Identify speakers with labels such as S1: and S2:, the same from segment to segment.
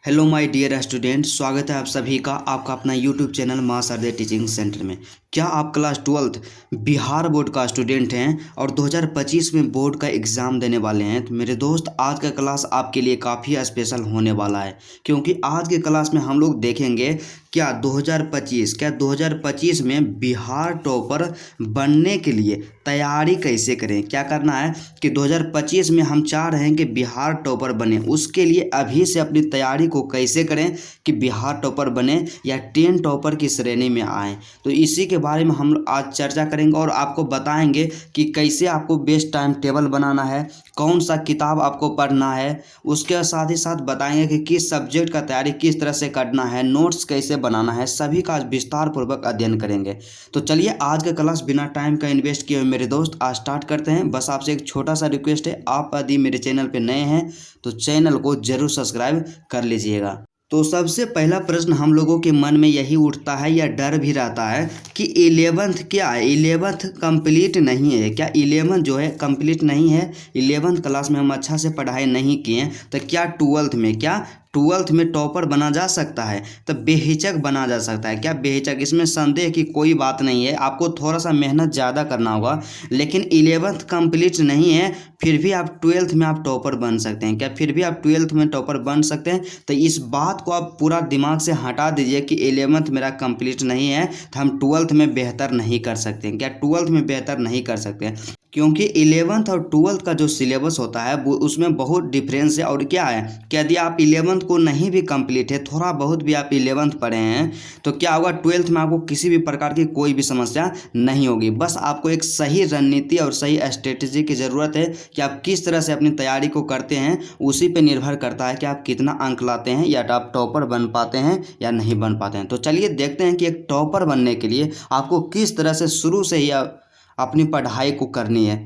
S1: Hello my dear student, स्वागत है आप सभी का आपका अपना यूट्यूब चैनल मां शारदे टीचिंग सेंटर में। क्या आप क्लास 12th बिहार बोर्ड का स्टूडेंट हैं और 2025 में बोर्ड का एग्ज़ाम देने वाले हैं? तो मेरे दोस्त, आज का क्लास आपके लिए काफ़ी स्पेशल होने वाला है, क्योंकि आज के क्लास में हम लोग देखेंगे क्या 2025 में बिहार टॉपर बनने के लिए तैयारी कैसे करें। क्या करना है कि 2025 में हम चाह रहे हैं कि बिहार टॉपर बने, उसके लिए अभी से अपनी तैयारी को कैसे करें कि बिहार टॉपर बने या 10 टॉपर की श्रेणी में आएँ। तो इसी के बारे में हम आज चर्चा करेंगे और आपको बताएंगे कि कैसे आपको बेस्ट टाइम टेबल बनाना है, कौन सा किताब आपको पढ़ना है, उसके साथ ही साथ बताएंगे कि किस सब्जेक्ट का तैयारी किस तरह से करना है, नोट्स कैसे बनाना है, सभी का आज विस्तार पूर्वक अध्ययन करेंगे। तो चलिए आज का क्लास बिना टाइम का इन्वेस्ट किए हुए मेरे दोस्त आज स्टार्ट करते हैं। बस आपसे एक छोटा सा रिक्वेस्ट है, आप यदि मेरे चैनल पे नए हैं तो चैनल को जरूर सब्सक्राइब कर लीजिएगा। तो सबसे पहला प्रश्न हम लोगों के मन में यही उठता है या डर भी रहता है कि 11th क्या है, 11th कंप्लीट नहीं है क्या, 11th जो है कंप्लीट नहीं है, 11th क्लास में हम अच्छा से पढ़ाई नहीं किए तो क्या 12th में टॉपर बना जा सकता है? तो बेहिचक बना जा सकता है। क्या बेहिचक, इसमें संदेह की कोई बात नहीं है। आपको थोड़ा सा मेहनत ज़्यादा करना होगा, लेकिन 11th कंप्लीट नहीं है फिर भी आप 12th में आप टॉपर बन सकते हैं। क्या फिर भी आप 12th में टॉपर बन सकते हैं? तो इस बात को आप पूरा दिमाग से हटा दीजिए कि 11th मेरा कंप्लीट नहीं है तो हम 12th में बेहतर नहीं कर सकते हैं। क्या 12th में बेहतर नहीं कर सकते हैं? क्योंकि 11th और 12th का जो सिलेबस होता है वो उसमें बहुत डिफरेंस है। और क्या है कि यदि आप 11th को नहीं भी कंप्लीट है, थोड़ा बहुत भी आप 11th पढ़े हैं, तो क्या होगा 12th में आपको किसी भी प्रकार की कोई भी समस्या नहीं होगी। बस आपको एक सही रणनीति और सही स्ट्रेटजी की ज़रूरत है कि आप किस तरह से अपनी तैयारी को करते हैं। उसी पर निर्भर करता है कि आप कितना अंक लाते हैं या आप टॉपर बन पाते हैं या नहीं बन पाते हैं। तो चलिए देखते हैं कि एक टॉपर बनने के लिए आपको किस तरह से शुरू से ही अपनी पढ़ाई को करनी है।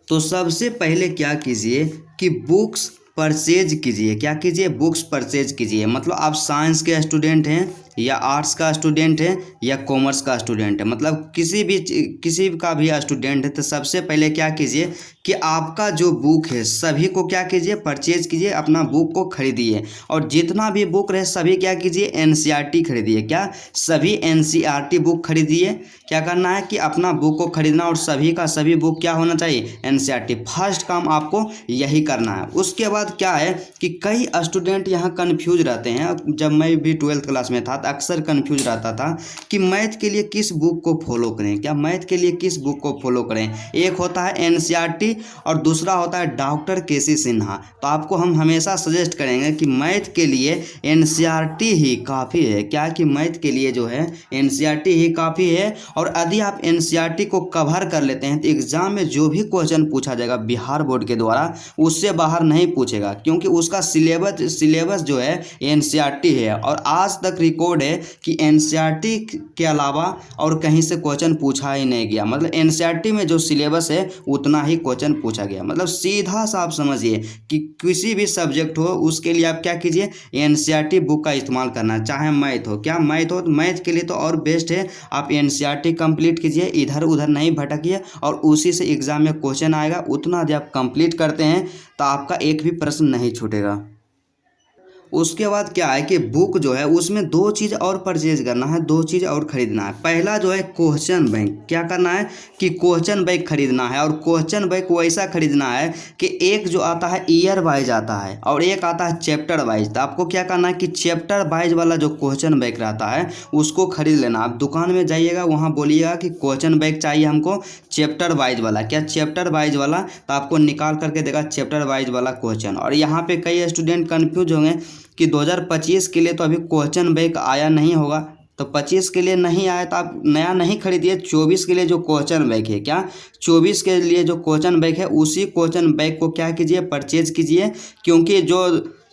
S1: तो सबसे पहले क्या कीजिए कि बुक्स परचेज कीजिए। क्या कीजिए? बुक्स परचेज कीजिए। मतलब आप साइंस के स्टूडेंट हैं या आर्ट्स का स्टूडेंट है या कॉमर्स का स्टूडेंट है, मतलब किसी का भी स्टूडेंट है, तो सबसे पहले क्या कीजिए कि आपका जो बुक है सभी को क्या कीजिए, परचेज कीजिए, अपना बुक को खरीदिए। और जितना भी बुक रहे सभी क्या कीजिए, एनसीईआरटी खरीदिए। क्या? सभी एनसीईआरटी बुक खरीदिए। क्या करना है कि अपना बुक को खरीदना और सभी का सभी बुक क्या होना चाहिए, एनसीईआरटी। फर्स्ट काम आपको यही करना है। उसके बाद क्या है कि कई स्टूडेंट यहाँ कन्फ्यूज रहते हैं। जब मैं भी 12th क्लास में था अक्सर कन्फ्यूज रहता था कि मैथ के लिए किस बुक को फॉलो करें। क्या मैथ के लिए किस बुक को फॉलो करें? एक होता है एनसीईआरटी और दूसरा होता है डॉक्टर केसी सिन्हा। तो आपको हम हमेशा सजेस्ट करेंगे कि मैथ के लिए एनसीईआरटी ही काफ़ी है। क्या कि मैथ के लिए जो है एनसीईआरटी ही काफ़ी है। और यदि आप एनसीईआरटी को कवर कर लेते हैं तो एग्ज़ाम में जो भी क्वेश्चन पूछा जाएगा बिहार बोर्ड के द्वारा उससे बाहर नहीं पूछेगा, क्योंकि उसका सिलेबस जो है एनसीईआरटी है। और आज तक रिकॉर्ड है कि एनसीईआरटी के अलावा और कहीं से क्वेश्चन पूछा ही नहीं गया। मतलब एनसीईआरटी में जो सिलेबस है उतना ही क्वेश्चन पूछा गया। मतलब सीधा सा आप समझिए कि किसी भी सब्जेक्ट हो उसके लिए आप क्या कीजिए, एनसीईआरटी बुक का इस्तेमाल करना। चाहे मैथ हो, क्या मैथ हो, तो मैथ के लिए तो और बेस्ट है आप एनसीईआरटी कंप्लीट कीजिए, इधर उधर नहीं भटकिए और उसी से एग्जाम में क्वेश्चन आएगा। उतना यदि आप कंप्लीट करते हैं तो आपका एक भी प्रश्न नहीं छूटेगा। उसके बाद क्या है कि बुक जो है उसमें दो चीज़ और परचेज करना है, दो चीज़ और खरीदना है। पहला जो है क्वेश्चन बैंक। क्या करना है कि क्वेश्चन बैंक खरीदना है। और क्वेश्चन बैंक वैसा खरीदना है कि एक जो आता है ईयर वाइज आता है और एक आता है चैप्टर वाइज। तो आपको क्या करना है कि चैप्टर वाइज वाला जो क्वेश्चन बैंक रहता है उसको खरीद लेना। आप दुकान में जाइएगा, वहाँ बोलिएगा कि क्वेश्चन बैंक चाहिए हमको चैप्टर वाइज वाला। क्या चैप्टर वाइज वाला? तो आपको निकाल करके देगा चैप्टर वाइज वाला क्वेश्चन। और यहाँ पे कई स्टूडेंट कन्फ्यूज होंगे कि 2025 के लिए तो अभी क्वेश्चन बैंक आया नहीं होगा, तो 25 के लिए नहीं आया तो आप नया नहीं खरीदिए। 24 के लिए जो क्वेश्चन बैंक है, क्या 24 के लिए जो क्वेश्चन बैंक है उसी क्वेश्चन बैंक को क्या कीजिए, परचेज कीजिए। क्योंकि जो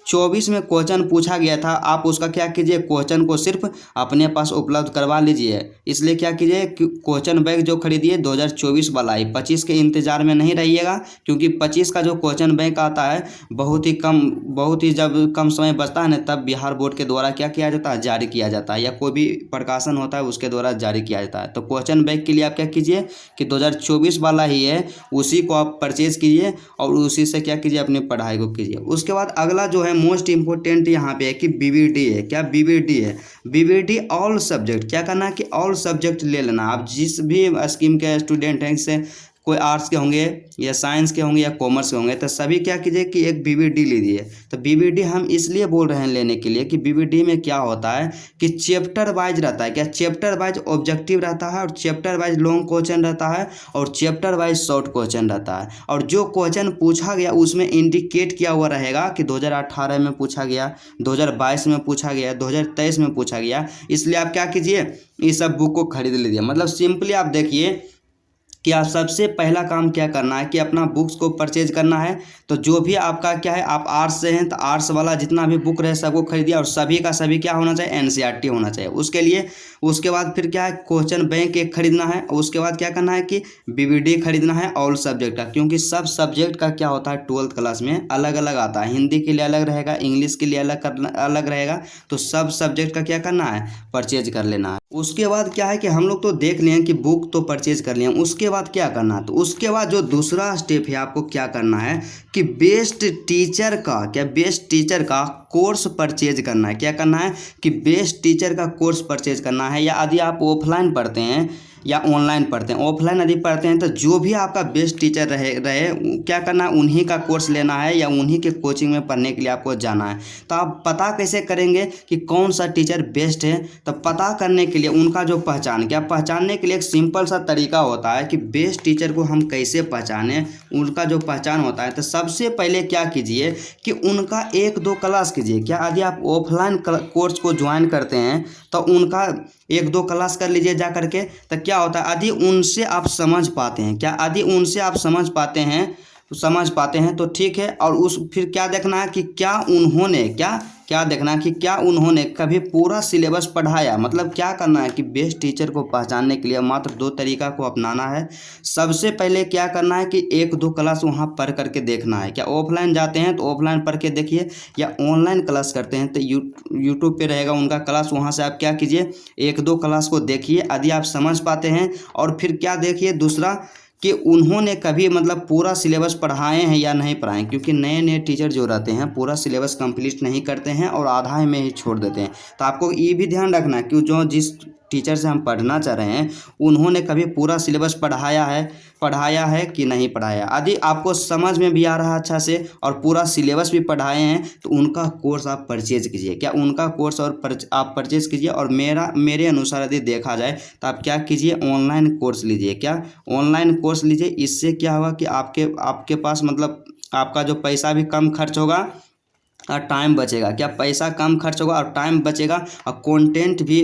S1: 24 में क्वेश्चन पूछा गया था आप उसका क्या कीजिए, क्वेश्चन को सिर्फ अपने पास उपलब्ध करवा लीजिए। इसलिए क्या कीजिए, क्वेश्चन बैंक जो खरीदिए 2024 वाला ही, 25 के इंतजार में नहीं रहिएगा। क्योंकि 25 का जो क्वेश्चन बैंक आता है बहुत ही जब कम समय बचता है ना, तब बिहार बोर्ड के द्वारा क्या किया जाता है, जारी किया जाता है, या कोई भी प्रकाशन होता है उसके द्वारा जारी किया जाता है। तो क्वेश्चन बैंक के लिए आप क्या कीजिए कि 2024 वाला ही है उसी को आप परचेज कीजिए और उसी से क्या कीजिए, अपनी पढ़ाई को कीजिए। उसके बाद अगला जो है मोस्ट इम्पोर्टेंट यहाँ पे है कि बीबीडी है। क्या बीबीडी है? BBD all subject. क्या करना है कि ऑल सब्जेक्ट ले लेना। आप जिस भी स्कीम के स्टूडेंट हैं, जैसे कोई आर्ट्स के होंगे या साइंस के होंगे या कॉमर्स के होंगे, तो सभी क्या कीजिए कि एक बीबीडी लीजिए। तो बीबीडी हम इसलिए बोल रहे हैं लेने के लिए कि बीबीडी में क्या होता है कि चैप्टर वाइज रहता है। क्या चैप्टर वाइज ऑब्जेक्टिव रहता है, और चैप्टर वाइज लॉन्ग क्वेश्चन रहता है, और चैप्टर वाइज शॉर्ट क्वेश्चन रहता है। और जो क्वेश्चन पूछा गया उसमें इंडिकेट किया हुआ रहेगा कि 2018 में पूछा गया, 2022 में पूछा गया, 2023 में पूछा गया। इसलिए आप क्या कीजिए, इस सब बुक को खरीद लीजिए। मतलब सिंपली आप देखिए कि आप सबसे पहला काम क्या करना है कि अपना बुक्स को परचेज करना है। तो जो भी आपका क्या है, आप आर्ट्स से हैं तो आर्ट्स वाला जितना भी बुक रहे सबको खरीदिए, और सभी का सभी क्या होना चाहिए, एनसीईआरटी होना चाहिए उसके लिए। उसके बाद फिर क्या है, क्वेश्चन बैंक एक खरीदना है। और उसके बाद क्या करना है कि बीबीडी खरीदना है ऑल सब्जेक्ट का, क्योंकि सब सब्जेक्ट का क्या होता है 12th क्लास में अलग अलग आता है। हिंदी के लिए अलग रहेगा, इंग्लिश के लिए अलग रहेगा। तो सब सब्जेक्ट का क्या करना है, परचेज कर लेना है। उसके बाद क्या है कि हम लोग तो देख लिए कि बुक तो परचेज कर लिए, उसके बाद क्या करना है, तो उसके बाद जो दूसरा स्टेप है आपको क्या करना है कि बेस्ट टीचर का कोर्स परचेज करना है। क्या करना है कि बेस्ट टीचर का कोर्स परचेज करना है। या यदि आप ऑफलाइन पढ़ते हैं या ऑनलाइन पढ़ते हैं, ऑफलाइन यदि पढ़ते हैं तो जो भी आपका बेस्ट टीचर रहे क्या करना है, उन्हीं का कोर्स लेना है या उन्हीं के कोचिंग में पढ़ने के लिए आपको जाना है। तो आप पता कैसे करेंगे कि कौन सा टीचर बेस्ट है? तो पता करने के लिए उनका जो पहचानने के लिए एक सिंपल सा तरीका होता है कि बेस्ट टीचर को हम कैसे पहचानें, उनका जो पहचान होता है। तो सबसे पहले क्या कीजिए कि उनका 1-2 क्लास कीजिए। क्या यदि आप ऑफलाइन कोर्स को ज्वाइन करते हैं तो उनका 1-2 क्लास कर लीजिए जा करके। तो क्या होता है, यदि उनसे आप समझ पाते हैं, यदि उनसे आप समझ पाते हैं तो ठीक है। और फिर क्या देखना है कि क्या देखना है कि क्या उन्होंने कभी पूरा सिलेबस पढ़ाया। मतलब क्या करना है कि बेस्ट टीचर को पहचानने के लिए मात्र 2 तरीका को अपनाना है। सबसे पहले क्या करना है कि 1-2 क्लास वहाँ पढ़ करके देखना है। क्या ऑफलाइन जाते हैं तो ऑफलाइन पढ़ के देखिए, या ऑनलाइन क्लास करते हैं तो यूट्यूब पे रहेगा उनका क्लास, वहाँ से आप क्या कीजिए 1-2 क्लास को देखिए यदि आप समझ पाते हैं। और फिर क्या देखिए दूसरा कि उन्होंने कभी मतलब पूरा सिलेबस पढ़ाए हैं या नहीं पढ़ाए, क्योंकि नए टीचर जो रहते हैं पूरा सिलेबस कंप्लीट नहीं करते हैं और आधा में ही छोड़ देते हैं। तो आपको ये भी ध्यान रखना है कि जिस टीचर से हम पढ़ना चाह रहे हैं उन्होंने कभी पूरा सिलेबस पढ़ाया है कि नहीं पढ़ाया। यदि आपको समझ में भी आ रहा है अच्छा से और पूरा सिलेबस भी पढ़ाए हैं तो उनका कोर्स आप परचेज कीजिए। क्या उनका कोर्स आप परचेज कीजिए। और मेरे अनुसार यदि देखा जाए तो आप क्या कीजिए, ऑनलाइन कोर्स लीजिए। क्या ऑनलाइन कोर्स लीजिए। इससे क्या होगा कि आपके पास मतलब आपका जो पैसा भी कम खर्च होगा और टाइम बचेगा। क्या पैसा कम खर्च होगा और टाइम बचेगा, और कंटेंट भी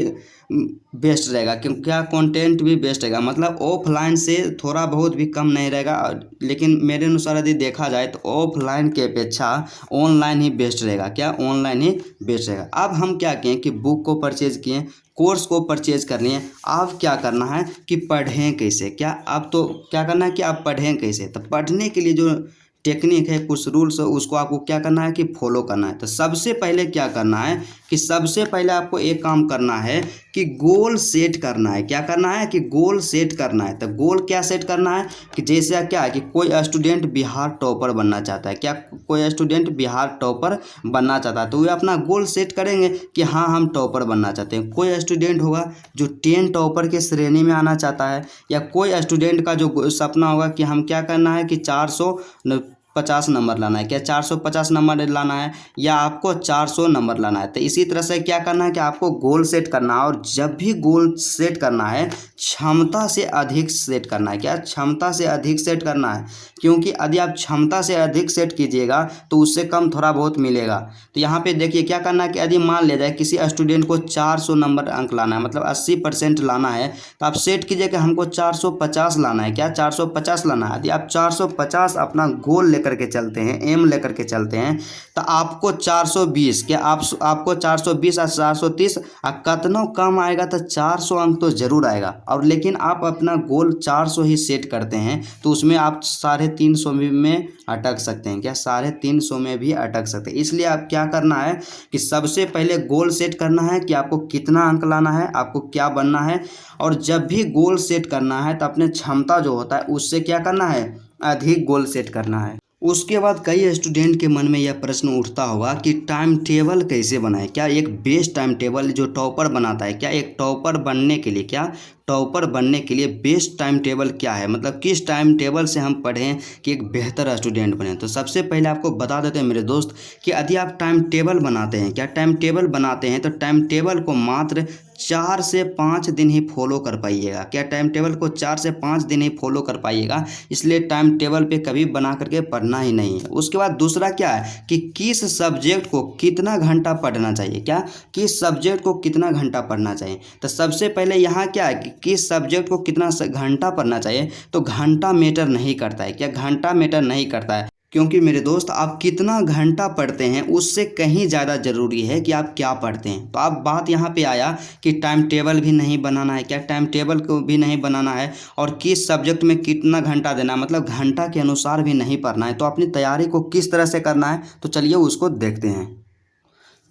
S1: बेस्ट रहेगा। क्योंकि क्या कंटेंट भी बेस्ट रहेगा, मतलब ऑफलाइन से थोड़ा बहुत भी कम नहीं रहेगा। लेकिन मेरे अनुसार यदि देखा जाए तो ऑफलाइन के अपेक्षा ऑनलाइन ही बेस्ट रहेगा। क्या ऑनलाइन ही बेस्ट रहेगा। अब हम क्या किए कि बुक को परचेज किए, कोर्स को परचेज कर लिए। अब क्या करना है कि पढ़ें कैसे। क्या अब तो क्या करना है कि आप पढ़ें कैसे। तो पढ़ने के लिए जो टेक्निक है, कुछ रूल्स है, उसको आपको क्या करना है कि फॉलो करना है। तो सबसे पहले क्या करना है कि सबसे पहले आपको एक काम करना है कि गोल सेट करना है। क्या करना है कि गोल सेट करना है। तो गोल क्या सेट करना है कि जैसे क्या है कि कोई स्टूडेंट बिहार टॉपर बनना चाहता है। क्या कोई स्टूडेंट बिहार टॉपर बनना चाहता है तो वे अपना गोल सेट करेंगे कि हाँ हम टॉपर बनना चाहते हैं। कोई स्टूडेंट होगा जो 10 टॉपर के श्रेणी में आना चाहता है, या कोई स्टूडेंट का जो सपना होगा कि हम क्या करना है कि 450 नंबर लाना है। क्या 450 नंबर लाना है, या आपको 400 नंबर लाना है। तो इसी तरह से क्या करना है कि आपको गोल सेट करना है। और जब भी गोल सेट करना है क्षमता से अधिक सेट करना है। क्या क्षमता से अधिक सेट करना है, क्योंकि यदि आप क्षमता से अधिक सेट कीजिएगा तो उससे कम थोड़ा बहुत मिलेगा। तो यहाँ पे देखिए क्या करना है कि यदि मान लिया जाए किसी स्टूडेंट को 400 नंबर अंक लाना है, मतलब 80% लाना है, तो आप सेट कीजिए कि हमको 450 लाना है। क्या 450 लाना है। यदि आप 450 अपना गोल लेकर के चलते हैं, एम लेकर के चलते हैं, तो आपको 420 क्या आपको 420 और 430 कितना कम आएगा तो 400 अंक तो जरूर आएगा। और लेकिन आप अपना गोल 400 ही सेट करते हैं तो उसमें आप 350 में अटक सकते हैं। क्या 350 में भी अटक सकते हैं। इसलिए आप क्या करना है कि सबसे पहले गोल सेट करना है कि आपको कितना अंक लाना है, आपको क्या बनना है। और जब भी गोल सेट करना है तो अपने क्षमता जो होता है उससे क्या करना है, अधिक गोल सेट करना है। उसके बाद कई स्टूडेंट के मन में यह प्रश्न उठता होगा कि टाइम टेबल कैसे बनाए, क्या एक बेस्ट टाइम टेबल जो टॉपर बनाता है, क्या एक टॉपर बनने के लिए, क्या टॉपर बनने के लिए बेस्ट टाइम टेबल क्या है, मतलब किस टाइम टेबल से हम पढ़ें कि एक बेहतर स्टूडेंट बने। तो सबसे पहले आपको बता देते हैं मेरे दोस्त कि यदि आप टाइम टेबल बनाते हैं, क्या टाइम टेबल बनाते हैं, तो टाइम टेबल को मात्र 4 से 5 दिन ही फॉलो कर पाइएगा। क्या टाइम टेबल को 4 से 5 दिन ही फॉलो कर पाइएगा, इसलिए टाइम टेबल पे कभी बना करके पढ़ना ही नहीं है। उसके बाद दूसरा क्या है कि किस सब्जेक्ट को कितना घंटा पढ़ना चाहिए, क्या किस सब्जेक्ट को कितना घंटा पढ़ना चाहिए। तो सबसे पहले यहाँ क्या है कि किस सब्जेक्ट को कितना घंटा पढ़ना चाहिए, तो घंटा मैटर नहीं करता है। क्या घंटा मैटर नहीं करता है, क्योंकि मेरे दोस्त आप कितना घंटा पढ़ते हैं उससे कहीं ज़्यादा ज़रूरी है कि आप क्या पढ़ते हैं। तो अब बात यहाँ पे आया कि टाइम टेबल भी नहीं बनाना है, क्या टाइम टेबल को भी नहीं बनाना है और किस सब्जेक्ट में कितना घंटा देना है, मतलब घंटा के अनुसार भी नहीं पढ़ना है। तो अपनी तैयारी को किस तरह से करना है, तो चलिए उसको देखते हैं।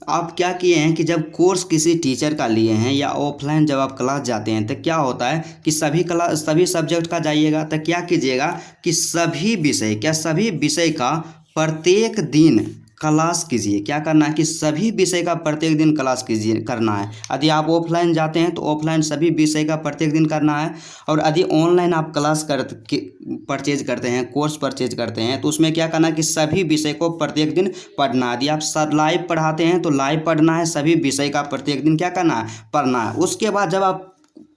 S1: आप क्या किए हैं कि जब कोर्स किसी टीचर का लिए हैं या ऑफलाइन जब आप क्लास जाते हैं तो क्या होता है कि सभी सब्जेक्ट का जाइएगा, तो क्या कीजिएगा कि सभी विषय, क्या सभी विषय का प्रत्येक दिन क्लास कीजिए। क्या करना है कि सभी विषय का प्रत्येक दिन क्लास कीजिए, करना है। यदि आप ऑफलाइन जाते हैं तो ऑफलाइन सभी विषय का प्रत्येक दिन करना है, और यदि ऑनलाइन आप क्लास परचेज करते हैं, कोर्स परचेज करते हैं, तो उसमें क्या करना है कि सभी विषय को प्रत्येक दिन पढ़ना है। यदि आप लाइव पढ़ाते हैं तो लाइव पढ़ना है, सभी विषय का प्रत्येक दिन क्या करना है, पढ़ना है। उसके बाद जब आप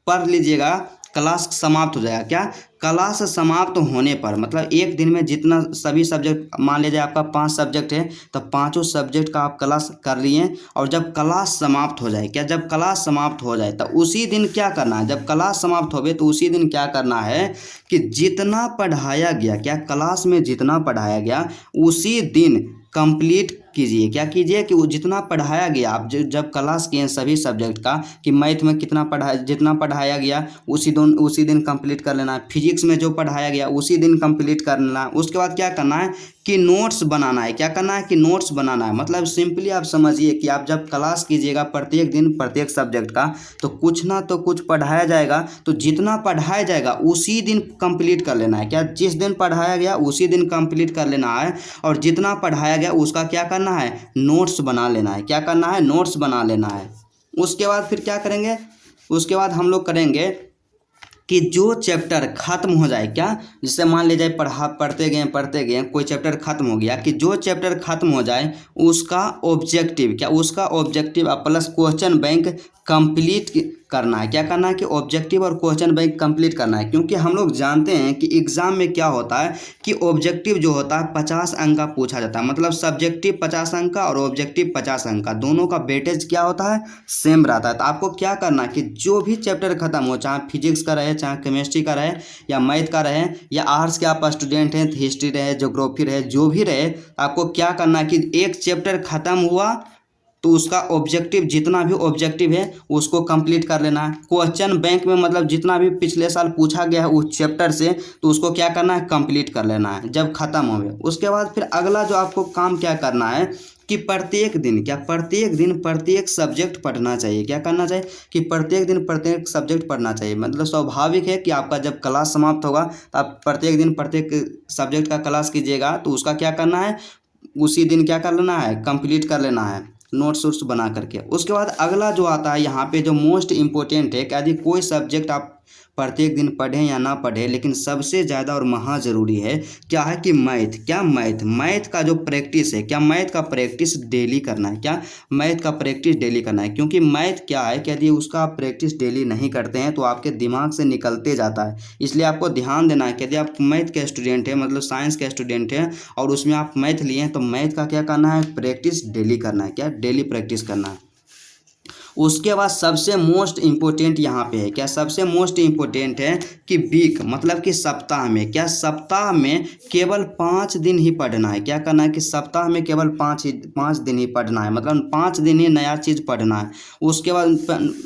S1: पढ़ लीजिएगा, क्लास समाप्त हो जाएगा। क्या क्लास समाप्त होने पर, मतलब एक दिन में जितना सभी सब्जेक्ट, मान लीजिए आपका 5 सब्जेक्ट है तो पांचों सब्जेक्ट का आप क्लास कर लिए, और जब क्लास समाप्त हो जाए, क्या जब क्लास समाप्त हो जाए तो उसी दिन क्या करना है, जब क्लास समाप्त हो गए तो उसी दिन क्या करना है कि जितना पढ़ाया गया, क्या क्लास में जितना पढ़ाया गया उसी दिन कंप्लीट कीजिए। क्या कीजिए कि वो जितना पढ़ाया गया, आप जब क्लास किए सभी सब्जेक्ट का, कि मैथ में जितना पढ़ाया गया उसी दिन कंप्लीट कर लेना है, फिजिक्स में जो पढ़ाया गया उसी दिन कंप्लीट कर लेना है। उसके बाद क्या करना है कि नोट्स बनाना है। क्या करना है कि नोट्स बनाना है, मतलब सिंपली आप समझिए कि आप जब क्लास कीजिएगा प्रत्येक दिन प्रत्येक सब्जेक्ट का, तो कुछ ना तो कुछ पढ़ाया जाएगा, तो जितना पढ़ाया जाएगा उसी दिन कंप्लीट कर लेना है। क्या जिस दिन पढ़ाया गया उसी दिन कंप्लीट कर लेना है, और जितना पढ़ाया गया उसका क्या करना है, नोट्स बना लेना है। क्या करना है, नोट्स बना लेना है। उसके बाद फिर क्या करेंगे, उसके बाद हम लोग करेंगे कि जो चैप्टर खत्म हो जाए, क्या जिससे मान लीजिए पढ़ते गए कोई चैप्टर खत्म हो गया, कि जो चैप्टर खत्म हो जाए उसका ऑब्जेक्टिव, क्या उसका objective plus question bank complete करना है। क्या करना है कि ऑब्जेक्टिव और क्वेश्चन बैंक कंप्लीट करना है, क्योंकि हम लोग जानते हैं कि एग्जाम में क्या होता है कि ऑब्जेक्टिव जो होता है 50 अंक का पूछा जाता है, मतलब सब्जेक्टिव 50 अंक का और ऑब्जेक्टिव 50 अंक का, दोनों का वेटेज क्या होता है, सेम रहता है। तो आपको क्या करना है कि जो भी चैप्टर खत्म हो, चाहे फिजिक्स का रहे, चाहे केमिस्ट्री का रहे, या मैथ का रहे, या आर्ट्स के आप स्टूडेंट हैं, हिस्ट्री रहे, ज्योग्राफी रहे, जो भी रहे, आपको क्या करना है कि एक चैप्टर खत्म हुआ तो उसका ऑब्जेक्टिव, जितना भी ऑब्जेक्टिव है उसको कंप्लीट कर लेना है। क्वेश्चन बैंक में मतलब जितना भी पिछले साल पूछा गया है उस चैप्टर से, तो उसको क्या करना है, कंप्लीट कर लेना है जब खत्म हो गया। उसके बाद फिर अगला जो आपको काम क्या करना है कि प्रत्येक दिन, क्या प्रत्येक दिन प्रत्येक सब्जेक्ट पढ़ना चाहिए। क्या करना चाहिए कि प्रत्येक दिन प्रत्येक सब्जेक्ट पढ़ना चाहिए। मतलब स्वाभाविक है कि आपका जब क्लास समाप्त होगा तो आप प्रत्येक दिन प्रत्येक सब्जेक्ट का क्लास कीजिएगा, तो उसका क्या करना है, उसी दिन क्या कर लेना है, कंप्लीट कर लेना है, नोट्स वोट्स बना करके। उसके बाद अगला जो आता है यहाँ पे जो मोस्ट इम्पोर्टेंट है, कि यदि कोई सब्जेक्ट आप प्रत्येक दिन पढ़ें या ना पढ़ें, लेकिन सबसे ज़्यादा और महा ज़रूरी है क्या है कि मैथ। क्या मैथ का जो प्रैक्टिस है, क्या मैथ का प्रैक्टिस डेली करना है। क्या मैथ का प्रैक्टिस डेली करना है, क्योंकि मैथ क्या है कि यदि उसका आप प्रैक्टिस डेली नहीं करते हैं तो आपके दिमाग से निकलते जाता है। इसलिए आपको ध्यान देना है कि यदि आप मैथ के स्टूडेंट हैं, मतलब साइंस के स्टूडेंट हैं, और उसमें आप मैथ लिए हैं, तो मैथ का क्या करना है, प्रैक्टिस डेली करना है। क्या डेली प्रैक्टिस करना है। उसके बाद सबसे मोस्ट इम्पोर्टेंट यहाँ पे है, क्या सबसे मोस्ट इम्पोर्टेंट है कि वीक, मतलब कि सप्ताह में, क्या सप्ताह में केवल 5 दिन ही पढ़ना है। क्या करना है कि सप्ताह में केवल 5 दिन ही पढ़ना है, मतलब 5 दिन ही नया चीज़ पढ़ना है। उसके बाद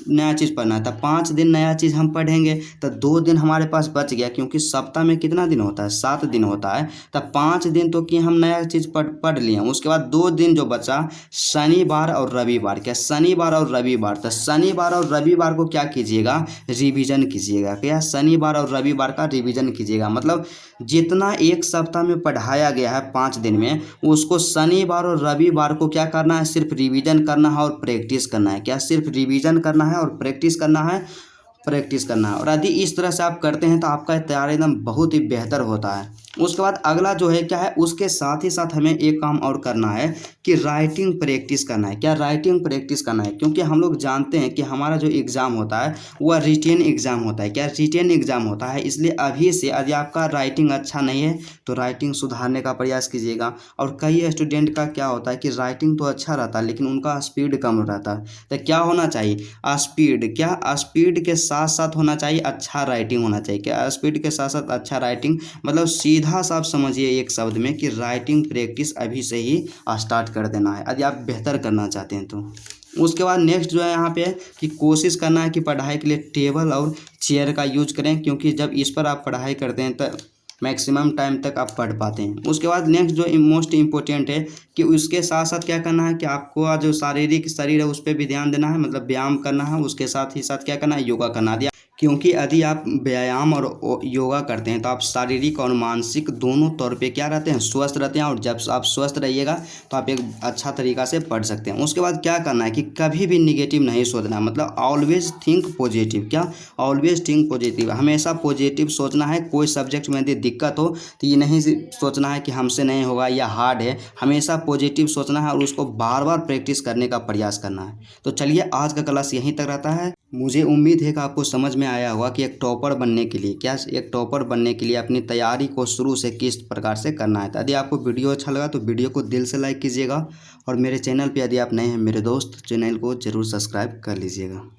S1: नया चीज़ पढ़ना है, तो 5 दिन नया चीज़ हम पढ़ेंगे तो 2 दिन हमारे पास बच गया, क्योंकि सप्ताह में कितना दिन होता है, 7 दिन होता है। तो 5 दिन तो कि हम नया चीज़ पढ़ लिए। उसके बाद 2 दिन जो बचा, शनिवार और रविवार, क्या शनिवार और रविवार शनिवार। तो शनिवार और रविवार को क्या कीजिएगा, रिवीजन कीजिएगा। क्या, शनिवार और रविवार का रिवीजन कीजिएगा। मतलब जितना एक सप्ताह में पढ़ाया गया है 5 दिन में, उसको शनिवार और रविवार को क्या करना है, सिर्फ रिवीजन करना है और प्रैक्टिस करना है। क्या, सिर्फ रिवीजन करना है और प्रैक्टिस करना है, प्रैक्टिस करना है। और यदि इस तरह से आप करते हैं तो आपका तैयारी एकदम बहुत ही बेहतर होता है। उसके बाद अगला जो है क्या है, उसके साथ ही साथ हमें एक काम और करना है कि राइटिंग प्रैक्टिस करना है। क्या, राइटिंग प्रैक्टिस करना है, क्योंकि हम लोग जानते हैं कि हमारा जो एग्ज़ाम होता है वह रिटेन एग्ज़ाम होता है। क्या, रिटेन एग्ज़ाम होता है। इसलिए अभी से यदि आपका राइटिंग अच्छा नहीं है तो राइटिंग सुधारने का प्रयास कीजिएगा। और कई स्टूडेंट का क्या होता है कि राइटिंग तो अच्छा रहता है लेकिन उनका स्पीड कम रहता है। तो क्या होना चाहिए, स्पीड। क्या, स्पीड के साथ साथ होना चाहिए अच्छा राइटिंग होना चाहिए। क्या, स्पीड के साथ साथ अच्छा राइटिंग। मतलब सीधा सा आप समझिए एक शब्द में कि राइटिंग प्रैक्टिस अभी से ही स्टार्ट कर देना है यदि आप बेहतर करना चाहते हैं तो। उसके बाद नेक्स्ट जो है यहाँ पे कि कोशिश करना है कि पढ़ाई के लिए टेबल और चेयर का यूज करें, क्योंकि जब इस पर आप पढ़ाई करते हैं तो मैक्सिमम टाइम तक आप पढ़ पाते हैं। उसके बाद नेक्स्ट जो मोस्ट इम्पोर्टेंट है कि उसके साथ साथ क्या करना है कि आपको जो शारीरिक शरीर है उस पर भी ध्यान देना है। मतलब व्यायाम करना है, उसके साथ ही साथ क्या करना है, योगा करना है। क्योंकि यदि आप व्यायाम और योगा करते हैं तो आप शारीरिक और मानसिक दोनों तौर पे क्या रहते हैं, स्वस्थ रहते हैं। और जब आप स्वस्थ रहिएगा तो आप एक अच्छा तरीक़ा से पढ़ सकते हैं। उसके बाद क्या करना है कि कभी भी निगेटिव नहीं सोचना है। मतलब ऑलवेज थिंक पॉजिटिव। क्या, ऑलवेज थिंक पॉजिटिव, हमेशा पॉजिटिव सोचना है। कोई सब्जेक्ट में यदि दिक्कत हो तो ये नहीं सोचना है कि हमसे नहीं होगा या हार्ड है। हमेशा पॉजिटिव सोचना है और उसको बार बार प्रैक्टिस करने का प्रयास करना है। तो चलिए आज का क्लास यहीं तक रहता है। मुझे उम्मीद है कि आपको समझ में आया होगा कि एक टॉपर बनने के लिए, क्या, एक टॉपर बनने के लिए अपनी तैयारी को शुरू से किस प्रकार से करना है। तो यदि आपको वीडियो अच्छा लगा तो वीडियो को दिल से लाइक कीजिएगा। और मेरे चैनल पे यदि आप नए हैं मेरे दोस्त, चैनल को ज़रूर सब्सक्राइब कर लीजिएगा।